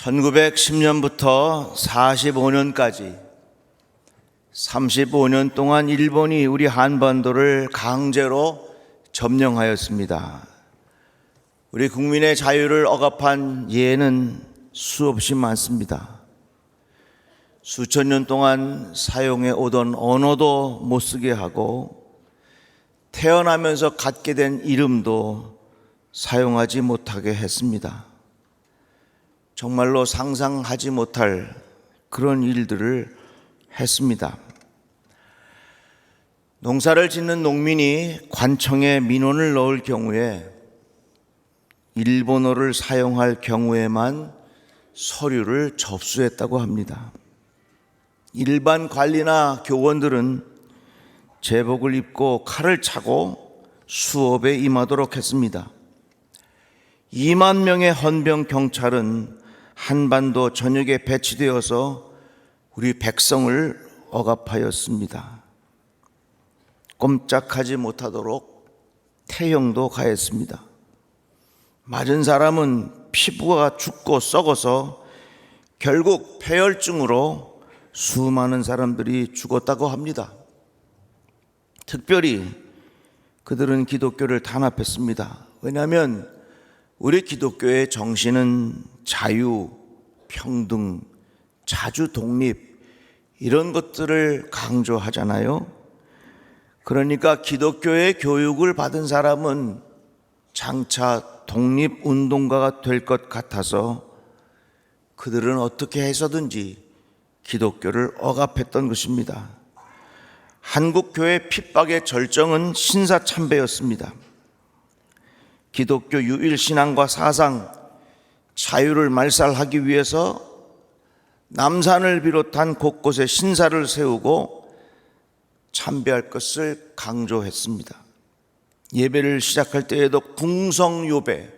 1910년부터 45년까지 35년 동안 일본이 우리 한반도를 강제로 점령하였습니다. 우리 국민의 자유를 억압한 예는 수없이 많습니다. 수천 년 동안 사용해 오던 언어도 못 쓰게 하고 태어나면서 갖게 된 이름도 사용하지 못하게 했습니다. 정말로 상상하지 못할 그런 일들을 했습니다. 농사를 짓는 농민이 관청에 민원을 넣을 경우에 일본어를 사용할 경우에만 서류를 접수했다고 합니다. 일반 관리나 교원들은 제복을 입고 칼을 차고 수업에 임하도록 했습니다. 2만 명의 헌병 경찰은 한반도 전역에 배치되어서 우리 백성을 억압하였습니다. 꼼짝하지 못하도록 태형도 가했습니다. 맞은 사람은 피부가 죽고 썩어서 결국 폐혈증으로 수많은 사람들이 죽었다고 합니다. 특별히 그들은 기독교를 탄압했습니다. 왜냐하면 우리 기독교의 정신은 자유, 평등, 자주 독립 이런 것들을 강조하잖아요. 그러니까 기독교의 교육을 받은 사람은 장차 독립운동가가 될 것 같아서 그들은 어떻게 해서든지 기독교를 억압했던 것입니다. 한국교회 핍박의 절정은 신사참배였습니다. 기독교 유일신앙과 사상, 자유를 말살하기 위해서 남산을 비롯한 곳곳에 신사를 세우고 참배할 것을 강조했습니다. 예배를 시작할 때에도 궁성요배,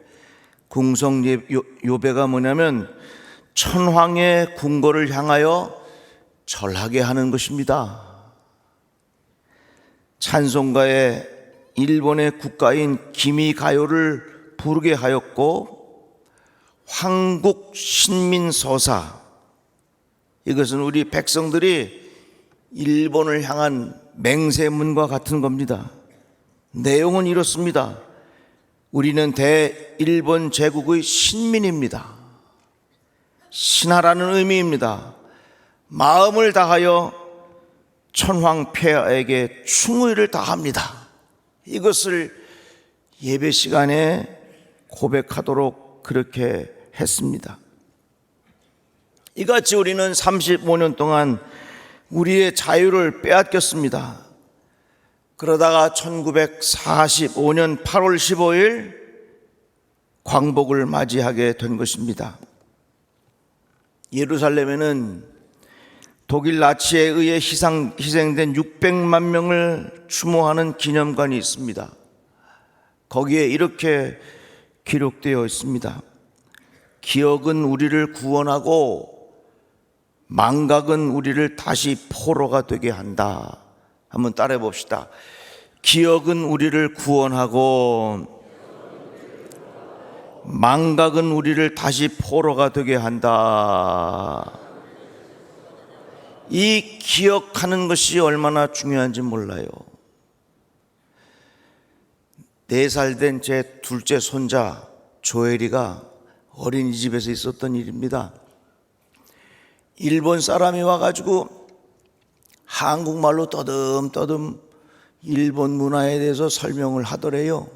궁성요배가 뭐냐면 천황의 궁궐을 향하여 절하게 하는 것입니다. 찬송가에 일본의 국가인 기미가요를 부르게 하였고 황국신민서사, 이것은 우리 백성들이 일본을 향한 맹세문과 같은 겁니다. 내용은 이렇습니다. 우리는 대일본 제국의 신민입니다. 신하라는 의미입니다. 마음을 다하여 천황폐하에게 충의를 다합니다. 이것을 예배 시간에 고백하도록 그렇게 했습니다. 이같이 우리는 35년 동안 우리의 자유를 빼앗겼습니다. 그러다가 1945년 8월 15일 광복을 맞이하게 된 것입니다. 예루살렘에는 독일 나치에 의해 희생된 600만 명을 추모하는 기념관이 있습니다. 거기에 이렇게 기록되어 있습니다. 기억은 우리를 구원하고 망각은 우리를 다시 포로가 되게 한다. 한번 따라해 봅시다. 기억은 우리를 구원하고 망각은 우리를 다시 포로가 되게 한다. 이 기억하는 것이 얼마나 중요한지 몰라요. 4살 된 제 둘째 손자 조엘이가 어린이집에서 있었던 일입니다. 일본 사람이 와가지고 한국말로 떠듬떠듬 일본 문화에 대해서 설명을 하더래요.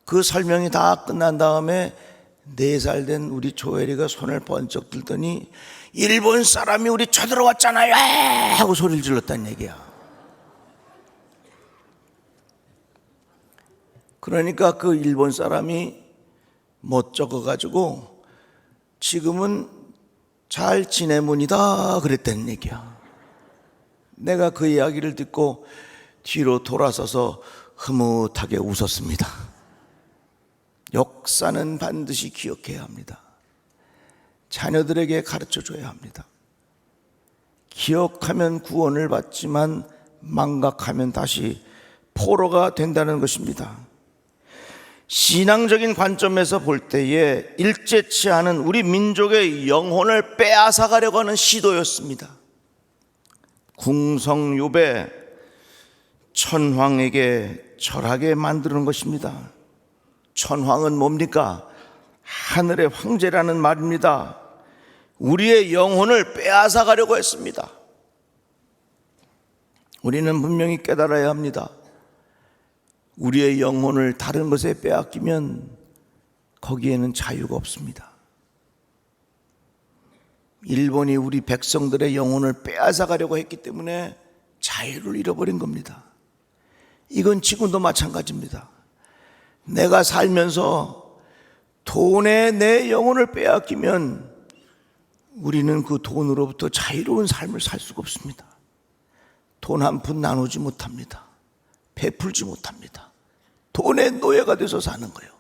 그 설명이 다 끝난 다음에 4살 된 우리 조엘이가 손을 번쩍 들더니 일본 사람이 우리 쳐들어왔잖아요 하고 소리를 질렀다는 얘기야. 그러니까 그 일본 사람이 멋쩍어가지고 지금은 잘 지내문이다 그랬다는 얘기야. 내가 그 이야기를 듣고 뒤로 돌아서서 흐뭇하게 웃었습니다. 역사는 반드시 기억해야 합니다. 자녀들에게 가르쳐줘야 합니다. 기억하면 구원을 받지만 망각하면 다시 포로가 된다는 것입니다. 신앙적인 관점에서 볼 때에 일제치 않은 우리 민족의 영혼을 빼앗아가려고 하는 시도였습니다. 궁성요배, 천황에게 절하게 만드는 것입니다. 천황은 뭡니까? 하늘의 황제라는 말입니다. 우리의 영혼을 빼앗아가려고 했습니다. 우리는 분명히 깨달아야 합니다. 우리의 영혼을 다른 것에 빼앗기면 거기에는 자유가 없습니다. 일본이 우리 백성들의 영혼을 빼앗아가려고 했기 때문에 자유를 잃어버린 겁니다. 이건 지금도 마찬가지입니다. 내가 살면서 돈에 내 영혼을 빼앗기면 우리는 그 돈으로부터 자유로운 삶을 살 수가 없습니다. 돈 한 푼 나누지 못합니다. 베풀지 못합니다. 돈의 노예가 돼서 사는 거예요.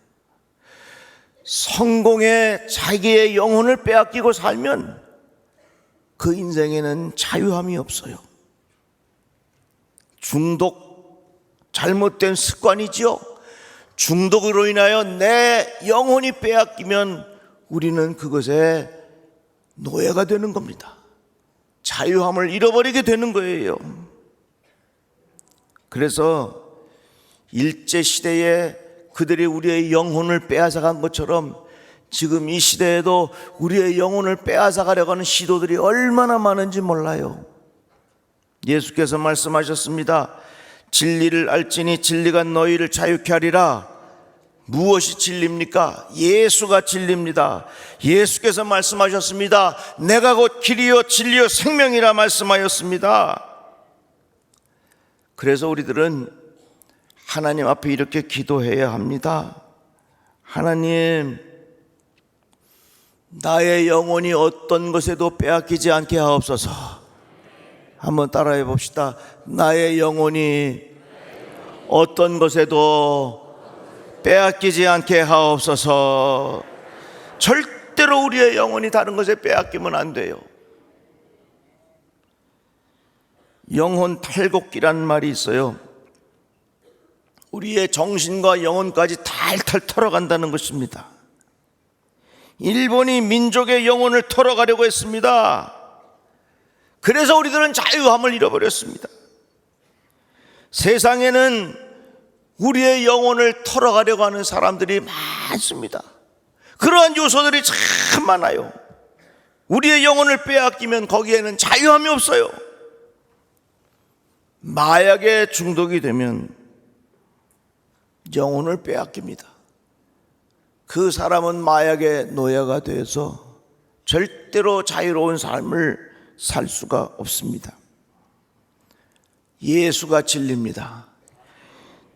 성공에 자기의 영혼을 빼앗기고 살면 그 인생에는 자유함이 없어요. 중독, 잘못된 습관이지요. 중독으로 인하여 내 영혼이 빼앗기면 우리는 그것에 노예가 되는 겁니다. 자유함을 잃어버리게 되는 거예요. 그래서 일제시대에 그들이 우리의 영혼을 빼앗아간 것처럼 지금 이 시대에도 우리의 영혼을 빼앗아가려고 하는 시도들이 얼마나 많은지 몰라요. 예수께서 말씀하셨습니다. 진리를 알지니 진리가 너희를 자유케 하리라. 무엇이 진리입니까? 예수가 진리입니다. 예수께서 말씀하셨습니다. 내가 곧 길이요 진리요 생명이라 말씀하였습니다. 그래서 우리들은 하나님 앞에 이렇게 기도해야 합니다. 하나님, 나의 영혼이 어떤 것에도 빼앗기지 않게 하옵소서. 한번 따라해 봅시다. 나의 영혼이 어떤 것에도 빼앗기지 않게 하옵소서. 절대로 우리의 영혼이 다른 것에 빼앗기면 안 돼요. 영혼 탈곡기라는 말이 있어요. 우리의 정신과 영혼까지 탈탈 털어간다는 것입니다. 일본이 민족의 영혼을 털어가려고 했습니다. 그래서 우리들은 자유함을 잃어버렸습니다. 세상에는 우리의 영혼을 털어가려고 하는 사람들이 많습니다. 그러한 요소들이 참 많아요. 우리의 영혼을 빼앗기면 거기에는 자유함이 없어요. 마약에 중독이 되면 영혼을 빼앗깁니다. 그 사람은 마약의 노예가 돼서 절대로 자유로운 삶을 살 수가 없습니다. 예수가 진리입니다.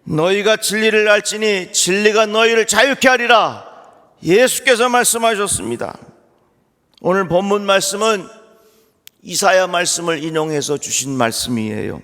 너희가 진리를 알지니 진리가 너희를 자유케 하리라. 예수께서 말씀하셨습니다. 오늘 본문 말씀은 이사야 말씀을 인용해서 주신 말씀이에요.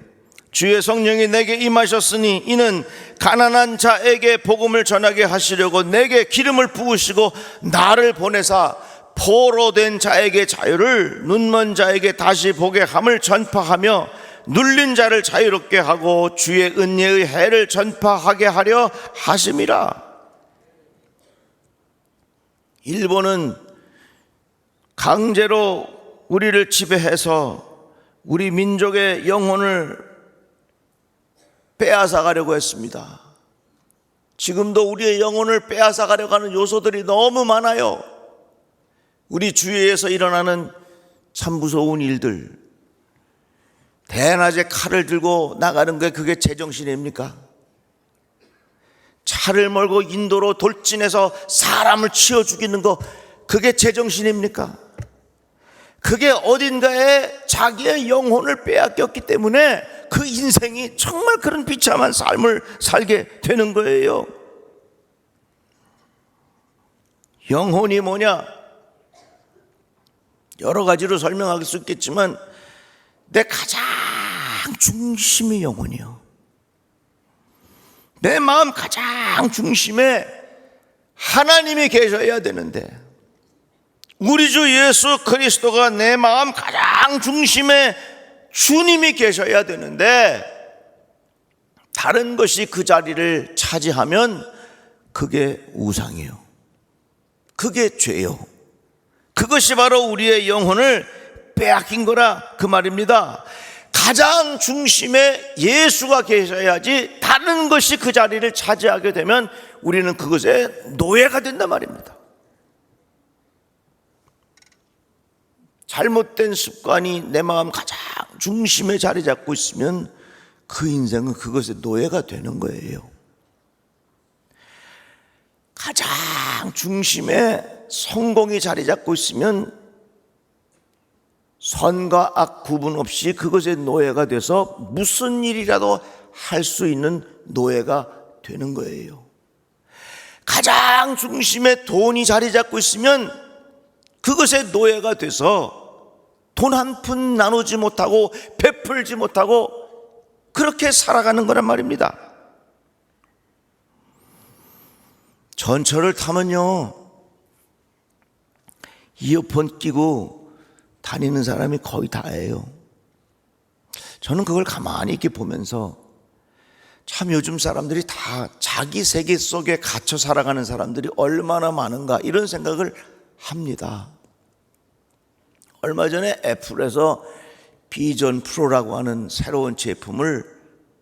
주의 성령이 내게 임하셨으니 이는 가난한 자에게 복음을 전하게 하시려고 내게 기름을 부으시고 나를 보내사 포로된 자에게 자유를, 눈먼 자에게 다시 보게 함을 전파하며 눌린 자를 자유롭게 하고 주의 은혜의 해를 전파하게 하려 하심이라. 일본은 강제로 우리를 지배해서 우리 민족의 영혼을 빼앗아가려고 했습니다. 지금도 우리의 영혼을 빼앗아가려고 하는 요소들이 너무 많아요. 우리 주위에서 일어나는 참 무서운 일들, 대낮에 칼을 들고 나가는 게 그게 제정신입니까? 차를 몰고 인도로 돌진해서 사람을 치워 죽이는 거 그게 제정신입니까? 그게 어딘가에 자기의 영혼을 빼앗겼기 때문에 그 인생이 정말 그런 비참한 삶을 살게 되는 거예요. 영혼이 뭐냐? 여러 가지로 설명할 수 있겠지만 내 가장 중심이 영혼이요. 내 마음 가장 중심에 하나님이 계셔야 되는데 우리 주 예수 그리스도가 내 마음 가장 중심에 주님이 계셔야 되는데 다른 것이 그 자리를 차지하면 그게 우상이에요. 그게 죄요. 그것이 바로 우리의 영혼을 빼앗긴 거라 그 말입니다. 가장 중심에 예수가 계셔야지 다른 것이 그 자리를 차지하게 되면 우리는 그것의 노예가 된단 말입니다. 잘못된 습관이 내 마음 가장 중심에 자리 잡고 있으면 그 인생은 그것의 노예가 되는 거예요. 가장 중심에 성공이 자리 잡고 있으면 선과 악 구분 없이 그것의 노예가 돼서 무슨 일이라도 할 수 있는 노예가 되는 거예요. 가장 중심에 돈이 자리 잡고 있으면 그것의 노예가 돼서 돈 한 푼 나누지 못하고 베풀지 못하고 그렇게 살아가는 거란 말입니다. 전철을 타면요, 이어폰 끼고 다니는 사람이 거의 다예요. 저는 그걸 가만히 이렇게 보면서 참 요즘 사람들이 다 자기 세계 속에 갇혀 살아가는 사람들이 얼마나 많은가 이런 생각을 합니다. 얼마 전에 애플에서 비전 프로라고 하는 새로운 제품을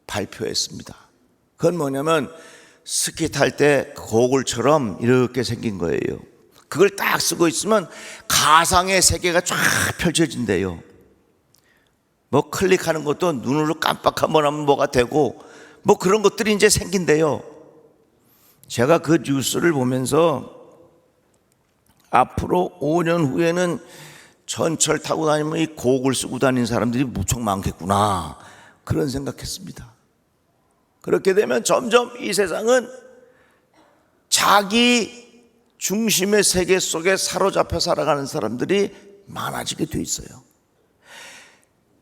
발표했습니다. 그건 뭐냐면 스키 탈 때 고글처럼 이렇게 생긴 거예요. 그걸 딱 쓰고 있으면 가상의 세계가 쫙 펼쳐진대요. 뭐 클릭하는 것도 눈으로 깜빡 한번 하면 뭐가 되고 뭐 그런 것들이 이제 생긴대요. 제가 그 뉴스를 보면서 앞으로 5년 후에는 전철 타고 다니면 이 고글 쓰고 다니는 사람들이 무척 많겠구나 그런 생각했습니다. 그렇게 되면 점점 이 세상은 자기 중심의 세계 속에 사로잡혀 살아가는 사람들이 많아지게 돼 있어요.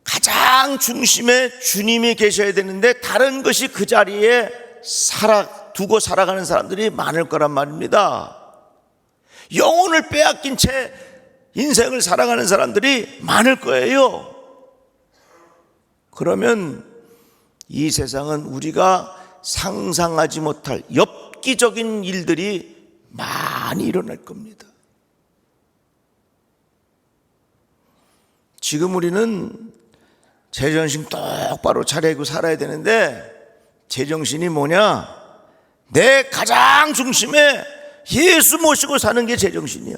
가장 중심에 주님이 계셔야 되는데 다른 것이 그 자리에 두고 살아가는 사람들이 많을 거란 말입니다. 영혼을 빼앗긴 채 인생을 살아가는 사람들이 많을 거예요. 그러면 이 세상은 우리가 상상하지 못할 엽기적인 일들이 많이 일어날 겁니다. 지금 우리는 제정신 똑바로 차리고 살아야 되는데 제정신이 뭐냐? 내 가장 중심에 예수 모시고 사는 게 제정신이야.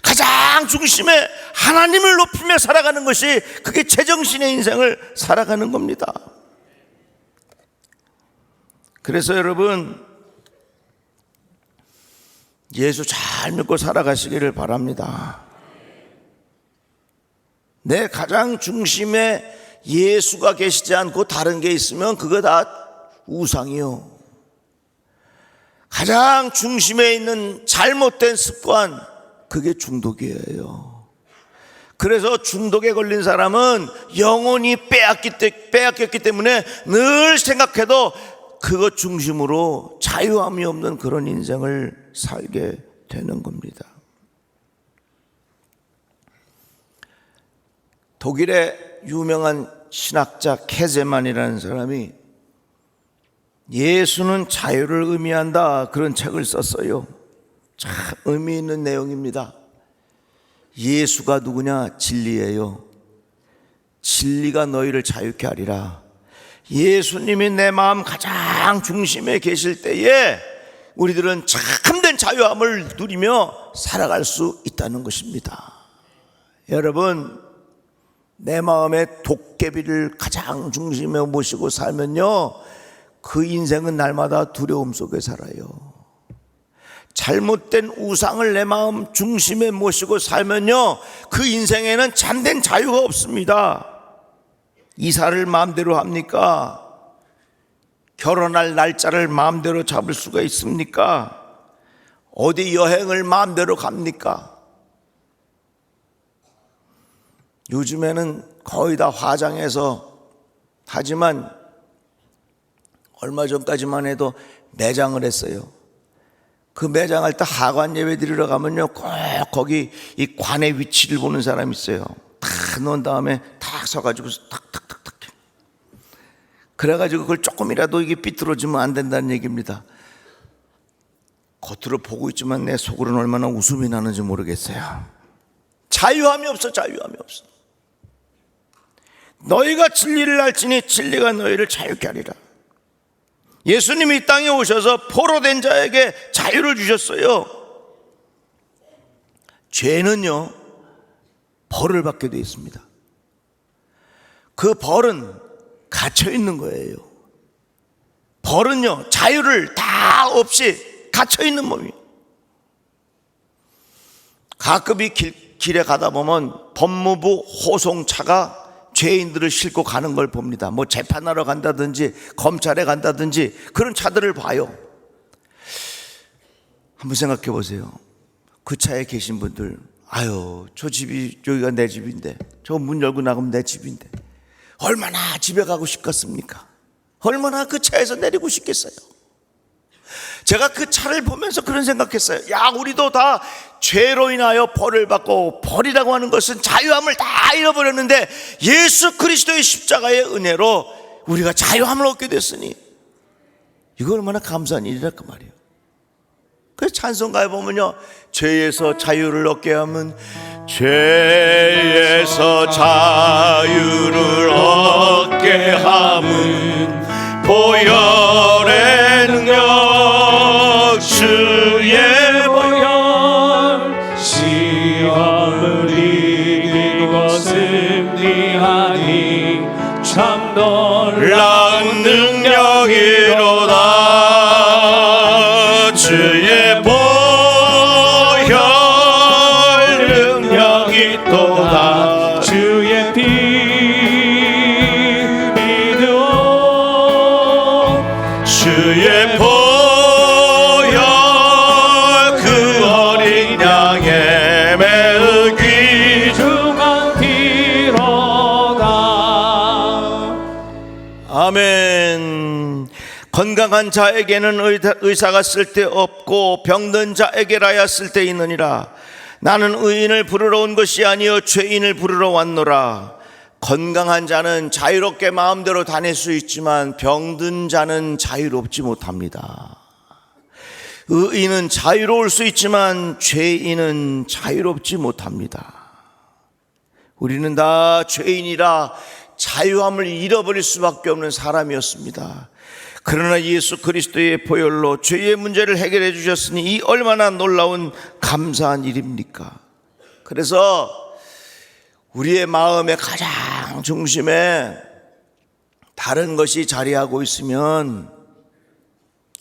가장 중심에 하나님을 높이며 살아가는 것이 그게 제정신의 인생을 살아가는 겁니다. 그래서 여러분 예수 잘 믿고 살아가시기를 바랍니다. 내 가장 중심에 예수가 계시지 않고 다른 게 있으면 그거 다 우상이요. 가장 중심에 있는 잘못된 습관 그게 중독이에요. 그래서 중독에 걸린 사람은 영혼이 빼앗겼기 때문에 늘 생각해도 그것 중심으로 자유함이 없는 그런 인생을 살게 되는 겁니다. 독일의 유명한 신학자 케제만이라는 사람이 예수는 자유를 의미한다 그런 책을 썼어요. 참 의미 있는 내용입니다. 예수가 누구냐? 진리예요. 진리가 너희를 자유케 하리라. 예수님이 내 마음 가장 중심에 계실 때에 우리들은 참된 자유함을 누리며 살아갈 수 있다는 것입니다. 여러분 내 마음의 도깨비를 가장 중심에 모시고 살면요 그 인생은 날마다 두려움 속에 살아요. 잘못된 우상을 내 마음 중심에 모시고 살면요 그 인생에는 참된 자유가 없습니다. 이사를 마음대로 합니까? 결혼할 날짜를 마음대로 잡을 수가 있습니까? 어디 여행을 마음대로 갑니까? 요즘에는 거의 다 화장해서 하지만 얼마 전까지만 해도 매장을 했어요. 그 매장할 때 하관 예배 드리러 가면요 꼭 거기 이 관의 위치를 보는 사람이 있어요. 다 넣은 다음에 탁 서가지고 탁탁탁탁 그래가지고 그걸 조금이라도 이게 삐뚤어지면 안 된다는 얘기입니다. 겉으로 보고 있지만 내 속으로는 얼마나 웃음이 나는지 모르겠어요. 자유함이 없어. 자유함이 없어. 너희가 진리를 알지니 진리가 너희를 자유케 하리라. 예수님이 이 땅에 오셔서 포로된 자에게 자유를 주셨어요. 죄는요, 벌을 받게 되어 있습니다. 그 벌은 갇혀 있는 거예요. 벌은요, 자유를 다 없이 갇혀 있는 몸이에요. 가끔 이 길에 가다 보면 법무부 호송차가 죄인들을 싣고 가는 걸 봅니다. 뭐 재판하러 간다든지 검찰에 간다든지 그런 차들을 봐요. 한번 생각해 보세요. 그 차에 계신 분들, 아유, 저 집이, 여기가 내 집인데, 저 문 열고 나가면 내 집인데, 얼마나 집에 가고 싶겠습니까? 얼마나 그 차에서 내리고 싶겠어요? 제가 그 차를 보면서 그런 생각했어요. 야, 우리도 다 죄로 인하여 벌을 받고, 벌이라고 하는 것은 자유함을 다 잃어버렸는데 예수 그리스도의 십자가의 은혜로 우리가 자유함을 얻게 됐으니 이거 얼마나 감사한 일이랄까 말이에요. 그래서 찬송가에 보면요, 죄에서 자유를 얻게 하면, 죄에서 자유를 얻게 함은 보혈의 능력, 주의 보혈, 시험을 이기고 승리하니 참 놀라운 능력이로다. 주의 보혈 능력이 또다. 주의 피 믿어 주의 보혈 그 어린 양의 매우 귀중한 피로다. 아멘. 건강한 자에게는 의사가 쓸데없고 병든 자에게라야 쓸데있느니라. 나는 의인을 부르러 온 것이 아니요 죄인을 부르러 왔노라. 건강한 자는 자유롭게 마음대로 다닐 수 있지만 병든 자는 자유롭지 못합니다. 의인은 자유로울 수 있지만 죄인은 자유롭지 못합니다. 우리는 다 죄인이라 자유함을 잃어버릴 수밖에 없는 사람이었습니다. 그러나 예수 그리스도의 보혈로 죄의 문제를 해결해 주셨으니 이 얼마나 놀라운 감사한 일입니까? 그래서 우리의 마음의 가장 중심에 다른 것이 자리하고 있으면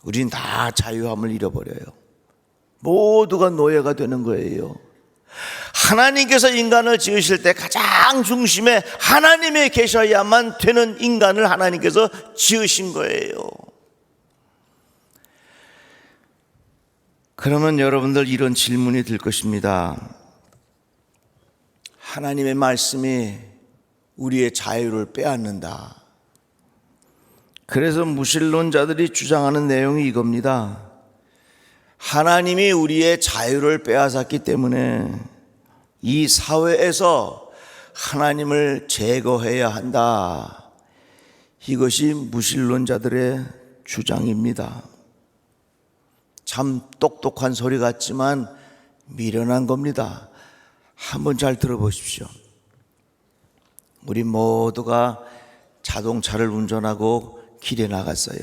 우린 다 자유함을 잃어버려요. 모두가 노예가 되는 거예요. 하나님께서 인간을 지으실 때 가장 중심에 하나님이 계셔야만 되는 인간을 하나님께서 지으신 거예요. 그러면 여러분들 이런 질문이 들 것입니다. 하나님의 말씀이 우리의 자유를 빼앗는다. 그래서 무신론자들이 주장하는 내용이 이겁니다. 하나님이 우리의 자유를 빼앗았기 때문에 이 사회에서 하나님을 제거해야 한다. 이것이 무신론자들의 주장입니다. 참 똑똑한 소리 같지만 미련한 겁니다. 한번 잘 들어보십시오. 우리 모두가 자동차를 운전하고 길에 나갔어요.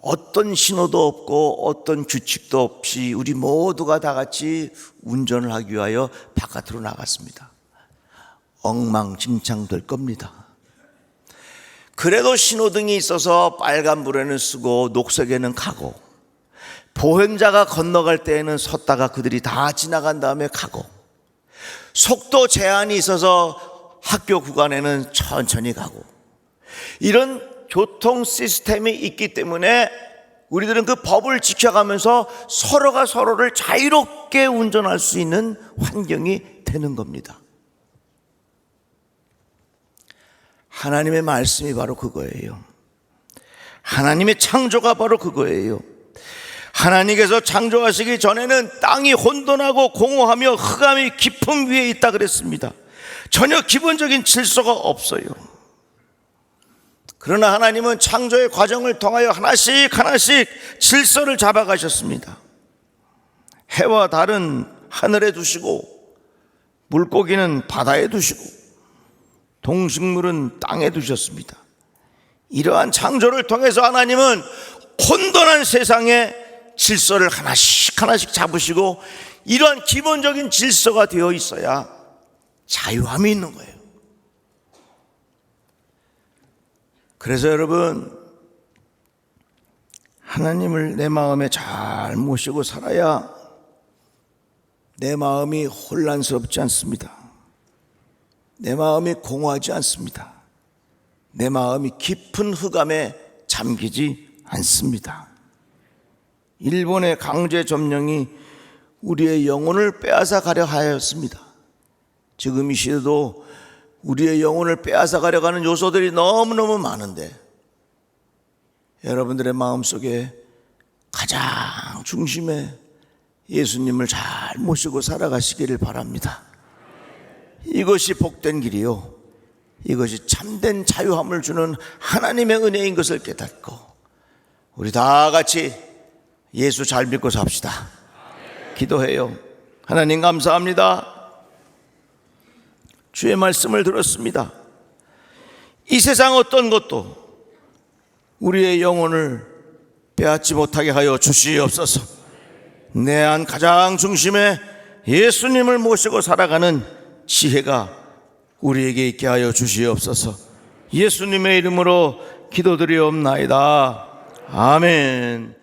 어떤 신호도 없고 어떤 규칙도 없이 우리 모두가 다 같이 운전을 하기 위하여 바깥으로 나갔습니다. 엉망진창 될 겁니다. 그래도 신호등이 있어서 빨간불에는 쓰고 녹색에는 가고, 보행자가 건너갈 때에는 섰다가 그들이 다 지나간 다음에 가고, 속도 제한이 있어서 학교 구간에는 천천히 가고, 이런 교통 시스템이 있기 때문에 우리들은 그 법을 지켜가면서 서로가 서로를 자유롭게 운전할 수 있는 환경이 되는 겁니다. 하나님의 말씀이 바로 그거예요. 하나님의 창조가 바로 그거예요. 하나님께서 창조하시기 전에는 땅이 혼돈하고 공허하며 흑암이 깊음 위에 있다 그랬습니다. 전혀 기본적인 질서가 없어요. 그러나 하나님은 창조의 과정을 통하여 하나씩 하나씩 질서를 잡아가셨습니다. 해와 달은 하늘에 두시고, 물고기는 바다에 두시고, 동식물은 땅에 두셨습니다. 이러한 창조를 통해서 하나님은 혼돈한 세상에 질서를 하나씩 하나씩 잡으시고, 이러한 기본적인 질서가 되어 있어야 자유함이 있는 거예요. 그래서 여러분, 하나님을 내 마음에 잘 모시고 살아야 내 마음이 혼란스럽지 않습니다. 내 마음이 공허하지 않습니다. 내 마음이 깊은 흑암에 잠기지 않습니다. 일본의 강제 점령이 우리의 영혼을 빼앗아 가려 하였습니다. 지금 이 시대도 우리의 영혼을 빼앗아 가려고 하는 요소들이 너무너무 많은데, 여러분들의 마음속에 가장 중심에 예수님을 잘 모시고 살아가시기를 바랍니다. 이것이 복된 길이요, 이것이 참된 자유함을 주는 하나님의 은혜인 것을 깨닫고, 우리 다 같이 예수 잘 믿고 삽시다. 기도해요. 하나님 감사합니다. 주의 말씀을 들었습니다. 이 세상 어떤 것도 우리의 영혼을 빼앗지 못하게 하여 주시옵소서. 내 안 가장 중심에 예수님을 모시고 살아가는 지혜가 우리에게 있게 하여 주시옵소서. 예수님의 이름으로 기도드리옵나이다. 아멘.